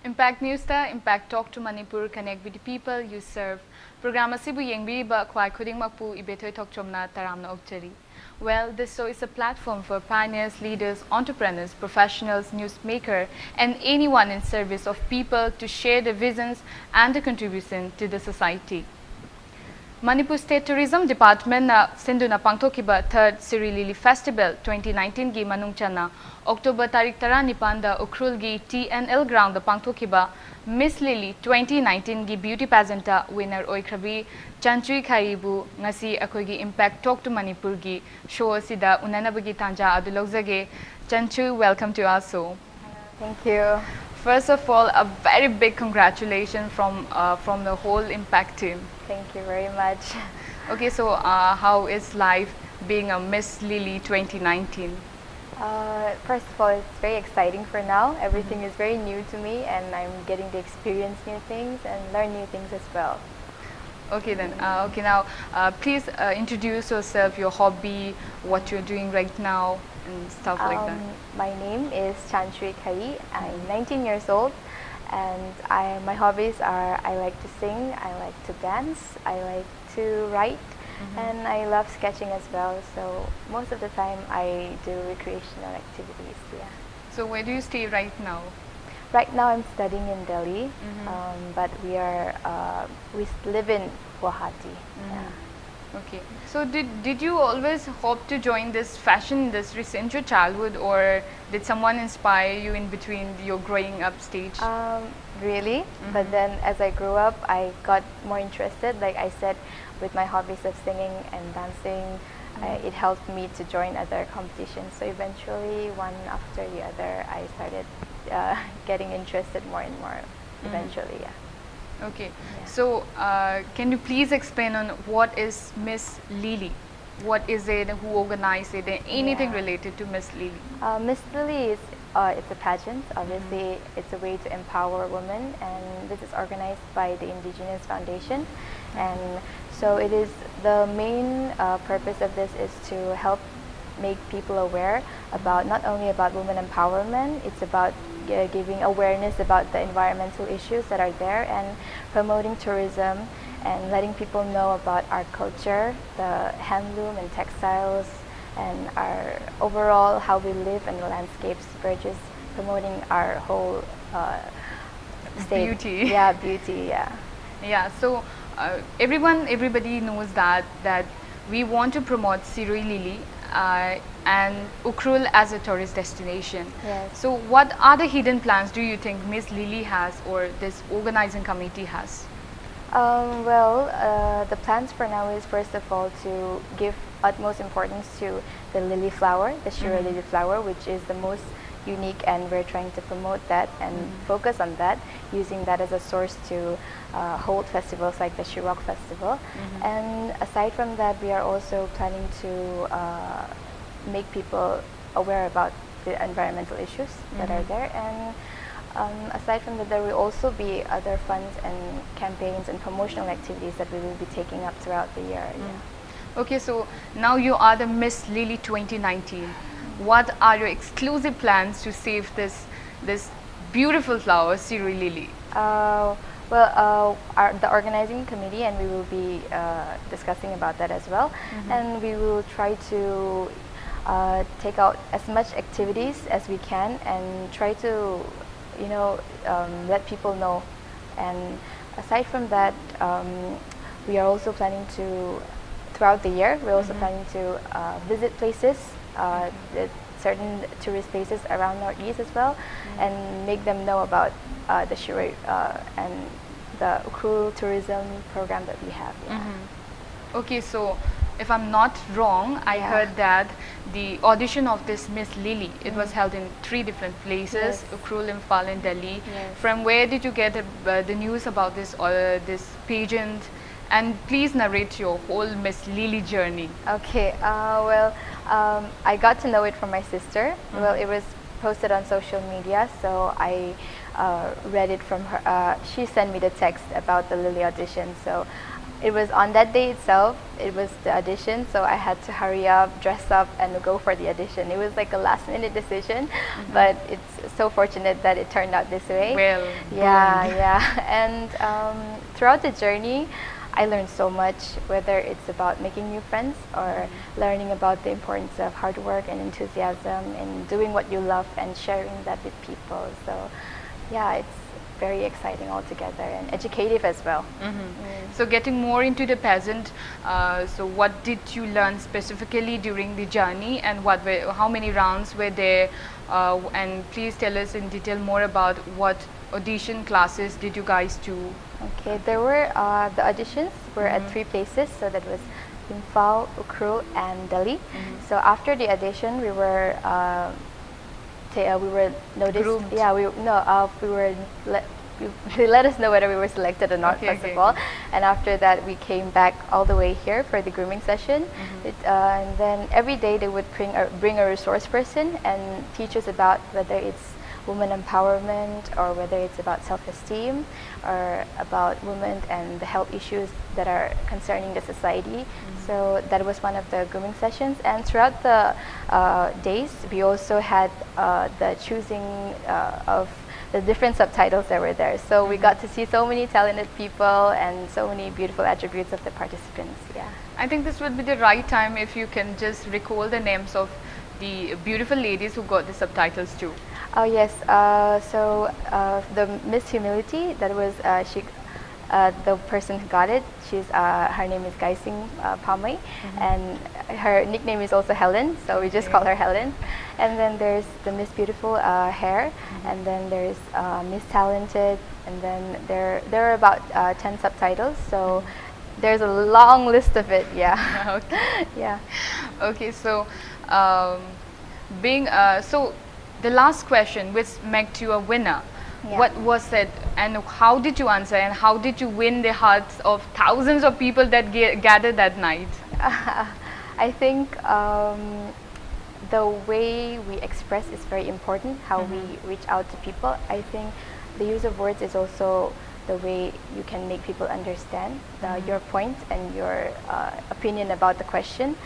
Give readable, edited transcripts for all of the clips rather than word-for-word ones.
Impact News ta Impact Talk to Manipur connect with the people you serve. Program asibu yengbiriba khwai khudingmakpu Ebethoi Thokchom na taramna okchari. Well, this show is a platform for pioneers, leaders, entrepreneurs, professionals, newsmakers, and anyone in service of people to share their visions and their contribution to the society. Manipur State Tourism Department na Sinduna Pangthokiba 3rd Siri Lily Festival 2019 gi manungchana October tarik 19 da Ukhrul gi TNL ground da Pangthokiba Miss Lily 2019 gi beauty pageant ta winner oikhrabi Chanchui Khayi bu ngasi akoigi Impact Talk to Manipur gi show asida unanabagi tanja adu logzage. Chanchui, welcome to our show. Thank you. First of all, a very big congratulations from the whole Impact team. Thank you very much. Okay, so how is life being a Miss Lily 2019? First of all, it's very exciting for now. Everything is very new to me, and I'm getting to experience new things and learn new things as well. Okay then. Okay, now please introduce yourself, your hobby, what you're doing right now, and stuff like that. My name is Chanchui Khayi. I'm 19 years old, and my hobbies are I like to sing, I like to dance, I like to write, and I love sketching as well. So most of the time I do recreational activities. Yeah. So where do you stay right now? Right now I'm studying in Delhi, but we live in Guwahati. Yeah. Okay. So did you always hope to join this fashion industry since your childhood, or did someone inspire you in between your growing up stage? Really, but then as I grew up, I got more interested. Like I said, with my hobbies of singing and dancing, it helped me to join other competitions. So eventually, one after the other, I started getting interested more and more. Eventually, yeah. Okay, Yeah. so can you please explain on what is Miss Lily? What is it? Who organized it? Anything Yeah. related to Miss Lily? Miss Lily is it's a pageant. Obviously, it's a way to empower women, and this is organized by the Indigenous Foundation. And so it is the main purpose of this is to help make people aware about not only about women empowerment. It's about giving awareness about the environmental issues that are there, and promoting tourism and letting people know about our culture, the handloom and textiles, and our overall how we live in the landscapes. We're just promoting our whole state. Beauty. Yeah, beauty. Yeah. Yeah. So everybody knows that we want to promote Sirui Lily and Ukhrul as a tourist destination. Yes. So what are the hidden plans do you think Miss Lily has, or this organizing committee has? The plans for now is first of all to give utmost importance to the lily flower, the Shiro lily flower, which is the most unique, and we're trying to promote that and focus on that, using that as a source to hold festivals like the Shirok Festival. And aside from that, we are also planning to make people aware about the environmental issues that are there. And aside from that, there will also be other funds and campaigns and promotional activities that we will be taking up throughout the year. Yeah. Okay, so now you are the Miss Lily 2019. What are your exclusive plans to save this beautiful flower, Sirui Lily? The organizing committee, and we will be discussing about that as well. And we will try to take out as much activities as we can and try to let people know. And aside from that, we are also planning to, throughout the year, we're also planning to visit places, certain tourist places around Northeast as well, and make them know about the Shiroi and the Ukhrul tourism program that we have. Yeah. Okay, so if I'm not wrong, I heard that the audition of this Miss Lily, it was held in 3 different places, Ukhrul, Imphal, and Delhi. Yes. From where did you get the news about this pageant? And please narrate your whole Miss Lily journey. Okay, I got to know it from my sister. Well, it was posted on social media, so I read it from her. She sent me the text about the Lily audition, so it was on that day itself. It was the audition, so I had to hurry up, dress up, and go for the audition. It was like a last-minute decision, but it's so fortunate that it turned out this way. Well, yeah, boomed. yeah. And throughout the journey, I learned so much, whether it's about making new friends or learning about the importance of hard work and enthusiasm and doing what you love and sharing that with people. So, yeah, it's very exciting altogether and educative as well. So getting more into the pageant, so what did you learn specifically during the journey, and how many rounds were there, and please tell us in detail more about what audition classes did you guys do? Okay, there were the auditions were at 3 places, so that was Imphal, Ukhrul, and Delhi. So after the audition, we were noticed. Groomed. Yeah, we were they let us know whether we were selected or not, first of all. And after that, we came back all the way here for the grooming session. And then every day they would bring a resource person and teach us about whether it's women empowerment or whether it's about self-esteem or about women and the health issues that are concerning the society. So that was one of the grooming sessions. And throughout the days, we also had the choosing of the different subtitles that were there. So we got to see so many talented people and so many beautiful attributes of the participants. Yeah. I think this would be the right time if you can just recall the names of the beautiful ladies who got the subtitles too. Oh yes, so the Miss Humility, that was the person who got it. Her name is Gaising Pamay, and her nickname is also Helen, so we just call her Helen. And then there's the Miss Beautiful Hair, and then there's Miss Talented, and then there are about 10 subtitles, so there's a long list of it, yeah. Okay. Yeah. Okay, so so the last question, which made you a winner, what was it, and how did you answer, and how did you win the hearts of thousands of people that gathered that night? I think the way we express is very important, how we reach out to people. I think the use of words is also the way you can make people understand your point and your opinion about the question.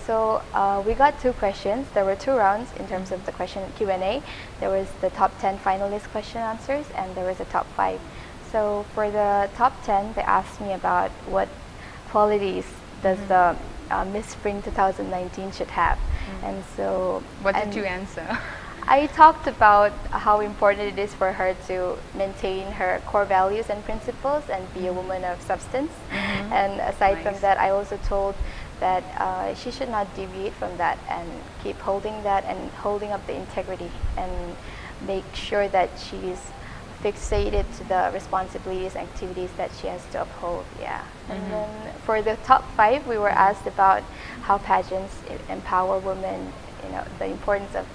So we got 2 questions. There were 2 rounds in terms of the question Q&A. There was the top 10 finalist question answers, and there was a top 5. So for the top 10, they asked me about what qualities does the Miss Spring 2019 should have. And so what did you answer? I talked about how important it is for her to maintain her core values and principles and be a woman of substance. And aside from that, I also told that she should not deviate from that and keep holding that and holding up the integrity and make sure that she's fixated to the responsibilities and activities that she has to uphold. Yeah. And then for the top 5, we were asked about how pageants empower women, the importance of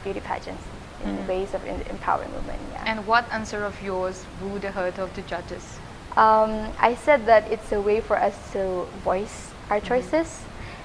beauty pageants in ways of empowering women. Yeah. And what answer of yours wooed the heart of the judges? I said that it's a way for us to voice our choices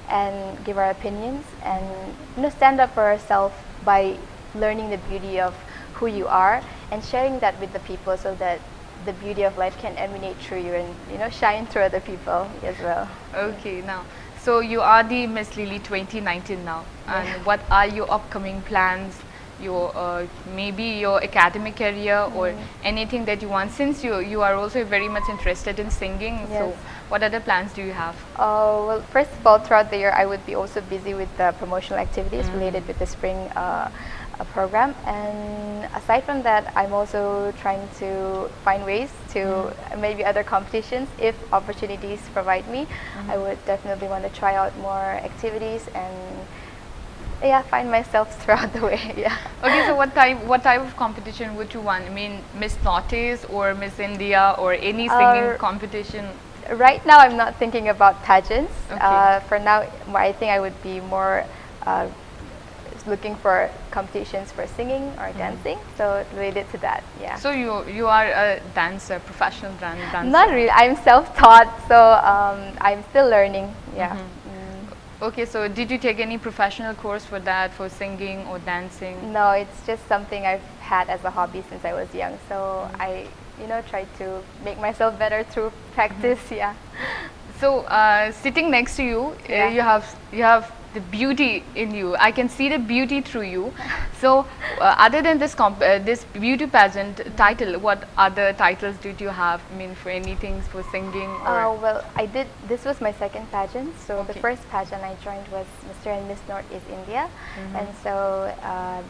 and give our opinions and stand up for ourselves by learning the beauty of who you are and sharing that with the people so that the beauty of life can emanate through you and shine through other people as well. Okay, now so you are the Miss Lily 2019 now, and what are your upcoming plans, your maybe your academic career or anything that you want, since you are also very much interested in singing? Yes. So what other plans do you have? Well, first of all, throughout the year I would be also busy with the promotional activities related with the spring program, and aside from that I'm also trying to find ways to maybe other competitions if opportunities provide me. I would definitely want to try out more activities and find myself throughout the way. Yeah. Okay, so what type of competition would you want? I mean, Miss Northeast or Miss India or any singing competition? Right now I'm not thinking about pageants. Okay. For now, I think I would be more looking for competitions for singing or dancing, so related to that. Yeah. So you are a dancer, professional dancer? Not really. I'm self-taught, so I'm still learning. Yeah. Okay, so did you take any professional course for that, for singing or dancing? No, it's just something I've had as a hobby since I was young. So I try to make myself better through practice. Yeah. So sitting next to you, Yeah. you have the beauty in you. I can see the beauty through you. So other than this this beauty pageant title, what other titles did you have? I mean, for anything, for singing or? Well, I did. This was my second pageant. So the Okay. first pageant I joined was Mr. and Miss Northeast India, Mm-hmm. and so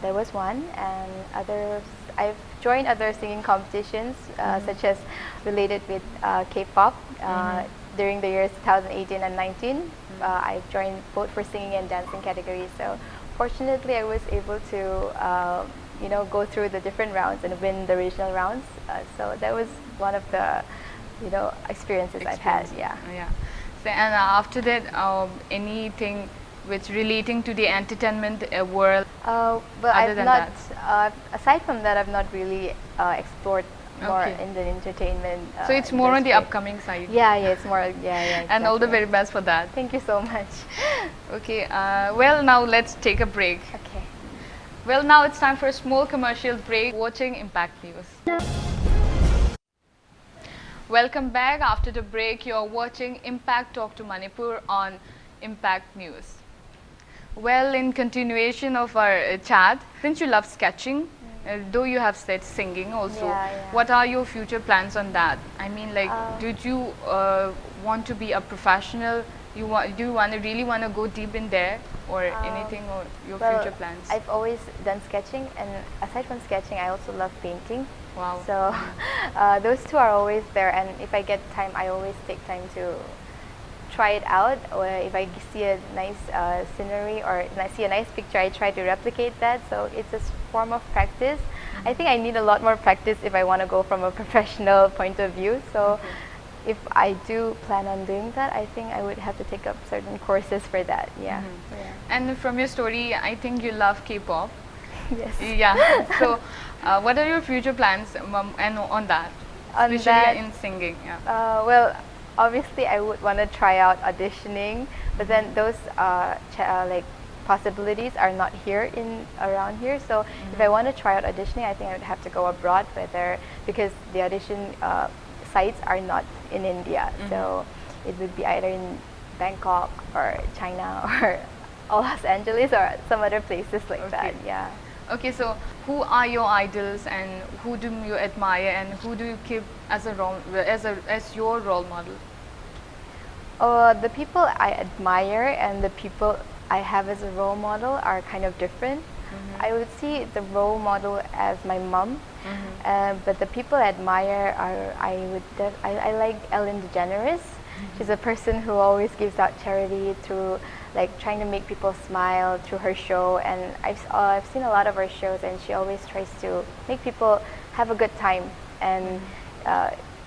there was one, and others. I've joined other singing competitions, Mm-hmm. such as related with K-pop. During the years 2018 and 19, I joined both for singing and dancing categories. So fortunately, I was able to go through the different rounds and win the regional rounds. So that was one of the experiences I've had. Yeah. Yeah. So, and after that, anything which relating to the entertainment world? Well, Other I've than not. Aside from that, I've not really explored more Okay. in the entertainment. So it's more on the industry. upcoming side. Yeah, it's more. Yeah. And all the exactly. very best for that. Thank you so much. Okay. Well, now let's take a break. Okay. Well, now it's time for a small commercial break. Watching Impact News. Welcome back. After the break, you're watching Impact Talk to Manipur on Impact News. Well, in continuation of our chat, since you love sketching, though you have said singing also, Yeah. what are your future plans on that? I mean, like, did you want to be a professional? Do you really want to go deep in there, or anything, or your Well, future plans? I've always done sketching, and aside from sketching, I also love painting. Wow. So those two are always there, and if I get time, I always take time to try it out. Or if I see a nice scenery or I see a nice picture, I try to replicate that. So it's a form of practice. I think I need a lot more practice if I want to go from a professional point of view. So if I do plan on doing that, I think I would have to take up certain courses for that. Yeah. And from your story, I think you love K-pop. Yes. Yeah. So, what are your future plans and on that? On Especially that, in singing. Yeah. Well, obviously, I would want to try out auditioning, but then those like possibilities are not here around here. So if I want to try out auditioning, I think I would have to go abroad, because the audition sites are not in India. So it would be either in Bangkok or China or Los Angeles or some other places like that. Yeah. Okay, so who are your idols and who do you admire and who do you keep as as your role model? The people I admire and the people I have as a role model are kind of different. I would see the role model as my mom, but the people I admire are I like Ellen DeGeneres. She's a person who always gives out charity through like trying to make people smile through her show, and I've seen a lot of her shows, and she always tries to make people have a good time and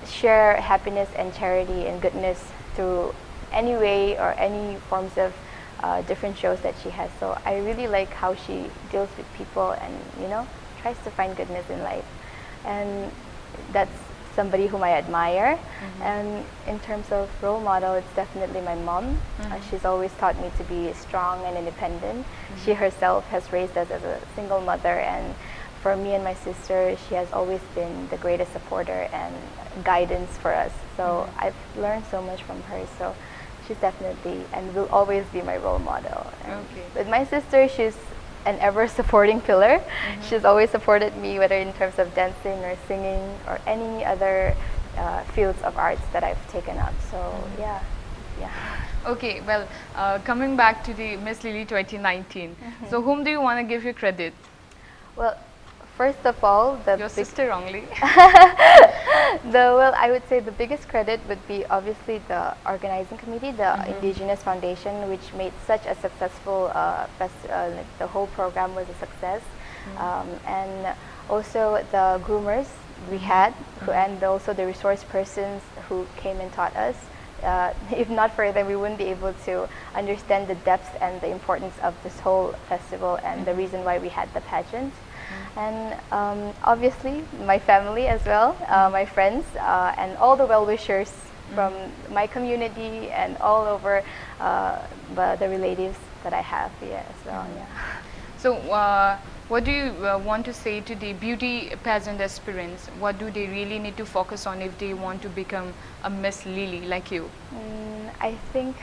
share happiness and charity and goodness through any way or any forms of different shows that she has. So I really like how she deals with people and tries to find goodness in life, and that's somebody whom I admire. And in terms of role model, it's definitely my mom. She's always taught me to be strong and independent. She herself has raised us as a single mother, and for me and my sister, she has always been the greatest supporter and guidance for us. So I've learned so much from her. So she's definitely and will always be my role model. And with my sister, she's an ever supporting pillar. She's always supported me, whether in terms of dancing or singing or any other fields of arts that I've taken up. So yeah. Okay, well, coming back to the Miss Lily 2019. So whom do you want to give your credit? Well, first of all, Your sister only. Well, I would say the biggest credit would be obviously the organizing committee, the Indigenous Foundation, which made such a successful like the whole program was a success, and also the groomers we had, and also the resource persons who came and taught us. If not for them, we wouldn't be able to understand the depth and the importance of this whole festival and the reason why we had the pageant. And obviously my family as well, my friends, and all the well-wishers from my community and all over the relatives that I have here as well. So what do you want to say to the beauty pageant aspirants? What do they really need to focus on if they want to become a Miss Lily like you? I think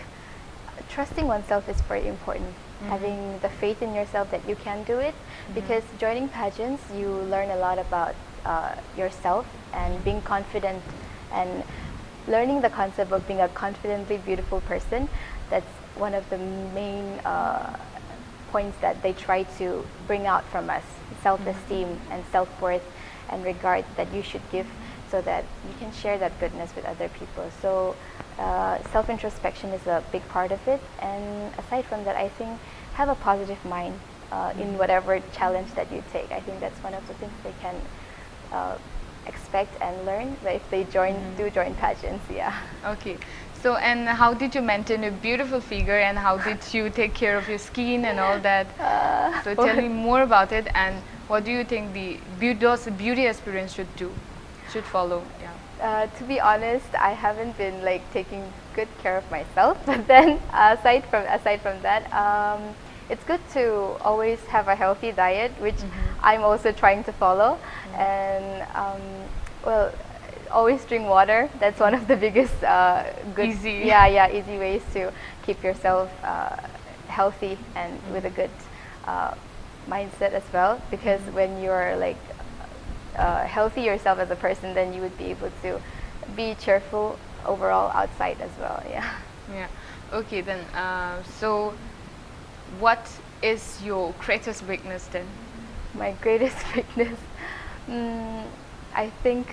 trusting oneself is very important. Having the faith in yourself that you can do it, because joining pageants, you learn a lot about yourself and being confident and learning the concept of being a confidently beautiful person. That's one of the main points that they try to bring out from us: self-esteem and self-worth and regard that you should give, so that you can share that goodness with other people. So self-introspection is a big part of it, and aside from that, I think have a positive mind in whatever challenge that you take. I think that's one of the things they can expect and learn if they do join pageants. Yeah. Okay. So, and how did you maintain a beautiful figure, and how did you take care of your skin and all that? So tell me more about it, and what do you think those beauty aspirants should follow? Yeah. To be honest, I haven't been like taking good care of myself. But then, aside from that, it's good to always have a healthy diet, which I'm also trying to follow. And well, always drink water. That's one of the biggest good Easy. Easy ways to keep yourself healthy and with a good mindset as well. Because when you're like healthy yourself as a person, then you would be able to be cheerful overall outside as well. Yeah. Yeah. Okay then. So, what is your greatest weakness then? My greatest weakness, I think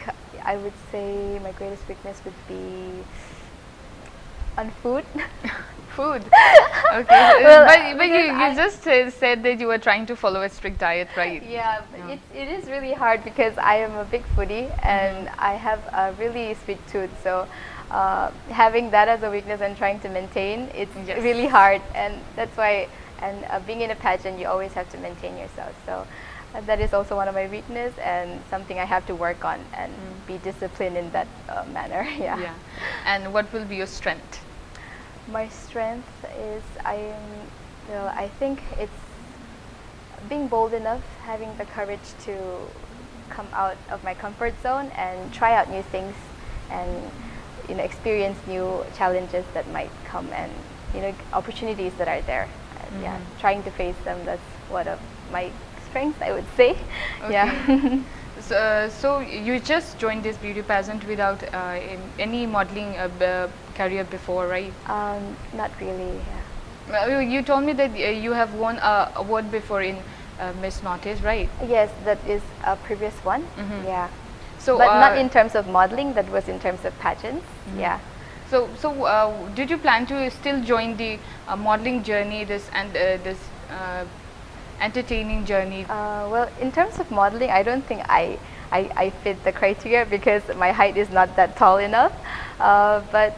I would say my greatest weakness would be on food. Food. Okay. Well, but you just said that you were trying to follow a strict diet, right? Yeah, but it is really hard because I am a big foodie and I have a really sweet tooth. So having that as a weakness and trying to maintain, it's really hard. And that's why, and being in a pageant, you always have to maintain yourself. So that is also one of my weakness and something I have to work on and be disciplined in that manner. Yeah. Yeah. And what will be your strength? My strength is I think it's being bold enough, having the courage to come out of my comfort zone and try out new things, and experience new challenges that might come, and opportunities that are there. And, yeah, trying to face them. That's one of my strengths, I would say. Okay. Yeah. So you just joined this beauty pageant without any modeling career before, right? Not really. Yeah. You told me that you have won an award before in Miss Notice, right? Yes, that is a previous one. Yeah. So, but not in terms of modeling. That was in terms of pageants. Yeah. So did you plan to still join the modeling journey, this entertaining journey? Well, in terms of modeling, I don't think I fit the criteria because my height is not that tall enough. But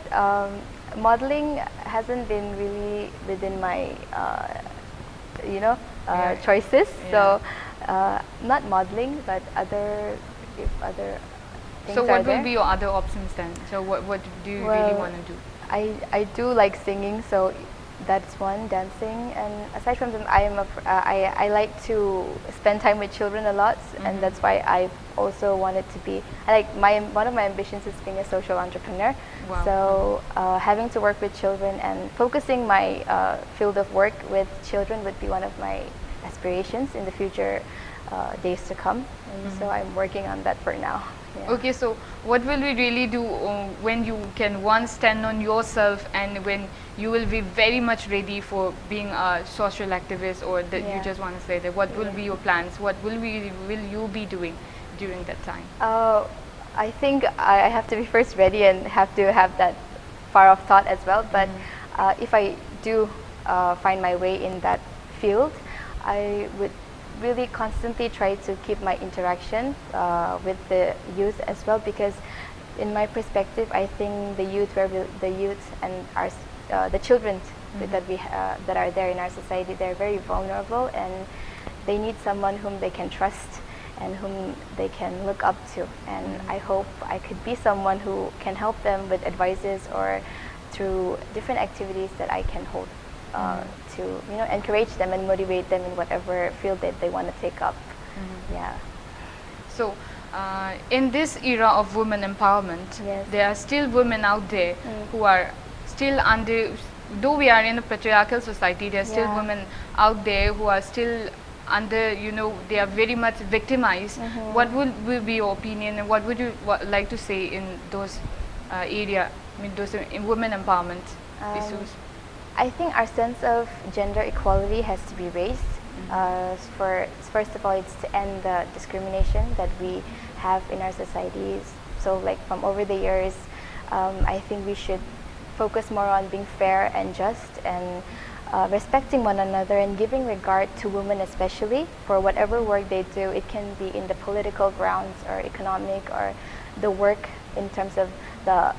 modeling hasn't been really within my choices. Yeah. So not modeling, but other things. So what are there. will be your other options then? So what do you really want to do? I do like singing, so that's one, dancing, and aside from them, I like to spend time with children a lot, and that's why I also wanted to be. One of my ambitions is being a social entrepreneur. Wow. So having to work with children and focusing my field of work with children would be one of my aspirations in the future days to come. And so I'm working on that for now. Yeah. Okay, so what will we really do when you can once stand on yourself, and when you will be very much ready for being a social activist, or that you just want to say that? What will be your plans? What will you be doing during that time? I think I have to be first ready and have to have that far off thought as well. But if I do find my way in that field, I would really constantly try to keep my interaction with the youth as well, because in my perspective, I think the youth and the children that are there in our society, they're very vulnerable, and they need someone whom they can trust and whom they can look up to. And I hope I could be someone who can help them with advices or through different activities that I can hold to encourage them and motivate them in whatever field that they want to take up. Yeah. So in this era of women empowerment, Yes. there are still women out there who are still under, though we are in a patriarchal society, there are still Yeah. women out there who are still under, you know, they are very much victimized. What will be your opinion, and what would you like to say in those area, I mean those women empowerment issues? I think our sense of gender equality has to be raised. First of all, it's to end the discrimination that we have in our societies. So, like from over the years, I think we should focus more on being fair and just, and respecting one another, and giving regard to women, especially for whatever work they do. It can be in the political grounds or economic, or the work in terms of the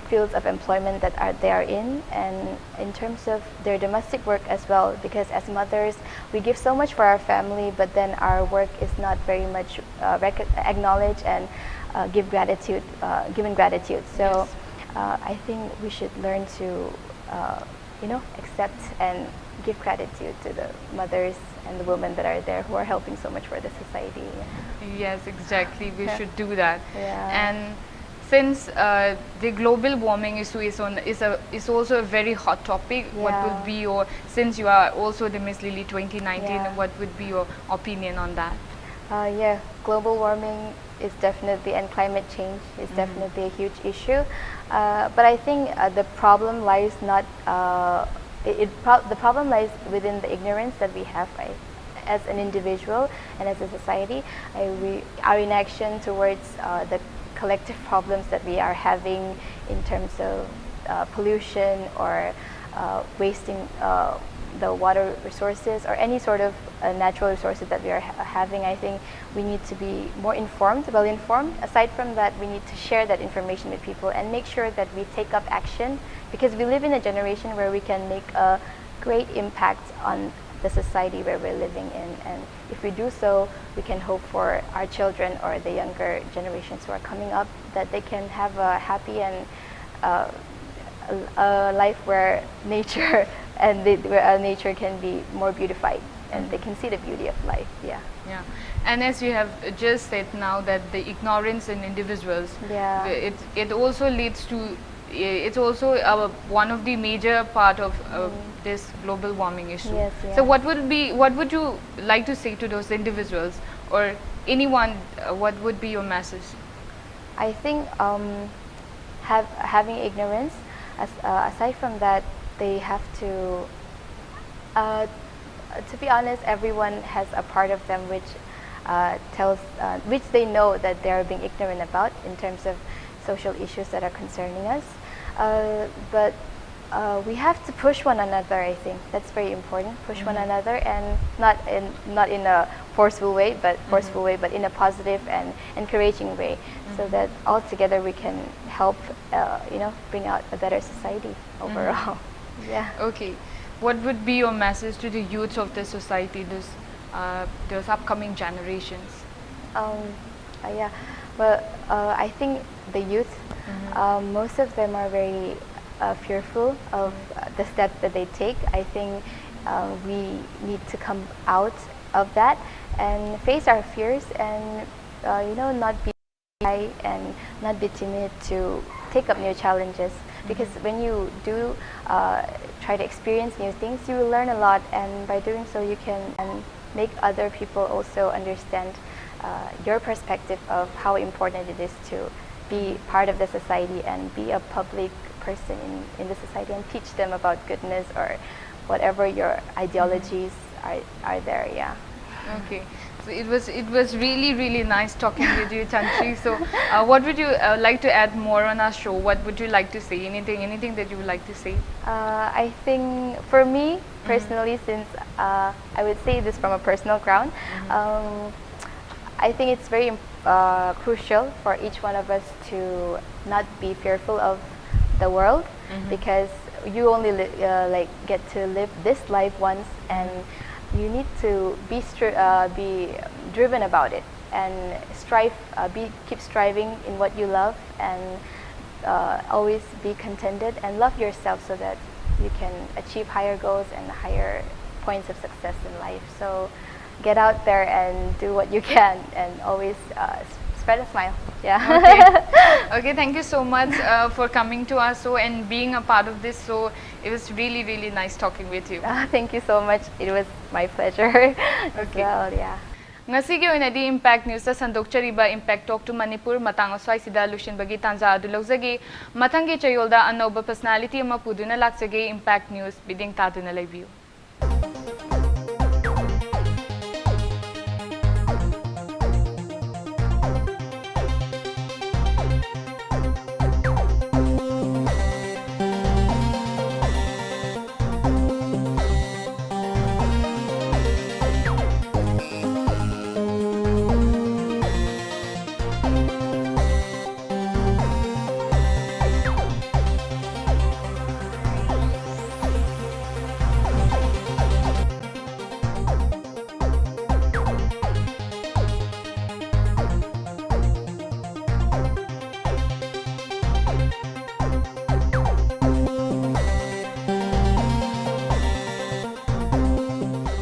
fields of employment that they are in, and in terms of their domestic work as well, because as mothers we give so much for our family, but then our work is not very much acknowledged and given gratitude. So I think we should learn to accept and give gratitude to the mothers and the women that are there, who are helping so much for the society. Yes, exactly. We should do that. Yeah. And since the global warming issue is also a very hot topic, what Yeah. would be your, since you are also the Miss Lily 2019, Yeah. what would be your opinion on that? Yeah, global warming is definitely, and climate change is definitely a huge issue. But I think the problem lies not, the problem lies within the ignorance that we have, right? As an individual and as a society. Our inaction towards the collective problems that we are having in terms of pollution, or wasting the water resources, or any sort of natural resources that we are having. I think we need to be more informed, well informed. Aside from that, we need to share that information with people and make sure that we take up action, because we live in a generation where we can make a great impact on the society where we're living in. And if we do so, we can hope for our children or the younger generations who are coming up, that they can have a happy and a life where nature where nature can be more beautified, and they can see the beauty of life. Yeah. Yeah, and as you have just said now, that the ignorance in individuals, Yeah. it also leads to, it's also one of the major part of this global warming issue. Yes, So yeah. what would you like to say to those individuals, or anyone? What would be your message? I think having ignorance, aside from that, they have to be honest, everyone has a part of them which which they know that they are being ignorant about, in terms of social issues that are concerning us. But we have to push one another. I think that's very important. Push one another, and not in a forceful way, but in a positive and encouraging way, so that all together we can help, bring out a better society overall. Yeah. Okay, what would be your message to the youths of the society, those upcoming generations? Yeah. Well, I think the youth, most of them are very fearful of the steps that they take. I think we need to come out of that and face our fears, and not be shy and not be timid to take up new challenges. Because when you do try to experience new things, you will learn a lot, and by doing so, you can make other people also understand your perspective of how important it is to be part of the society and be a public person in the society, and teach them about goodness, or whatever your ideologies are there. Yeah. Okay, so it was really nice talking with you, Chanchui. So what would you like to add more on our show? What would you like to say? Anything that you would like to say? I think for me personally, since I would say this from a personal ground, I think it's very crucial for each one of us to not be fearful of the world, because you only get to live this life once, and you need to be driven about it, and keep striving in what you love, and always be contented and love yourself, so that you can achieve higher goals and higher points of success in life. So get out there and do what you can, and always spread a smile. Yeah. Okay. Okay, thank you so much for coming to our show and being a part of this show. It was really, really nice talking with you. Thank you so much. It was my pleasure as well. Yeah. Ngasigi oinadi Impact News ta sandokchariba Impact Talk to Manipur matang aswai sida lushinbagi tanja adu lawjagi mathangi chayolda anauba personality ama puduna laksage Impact News biding taduna laibiu.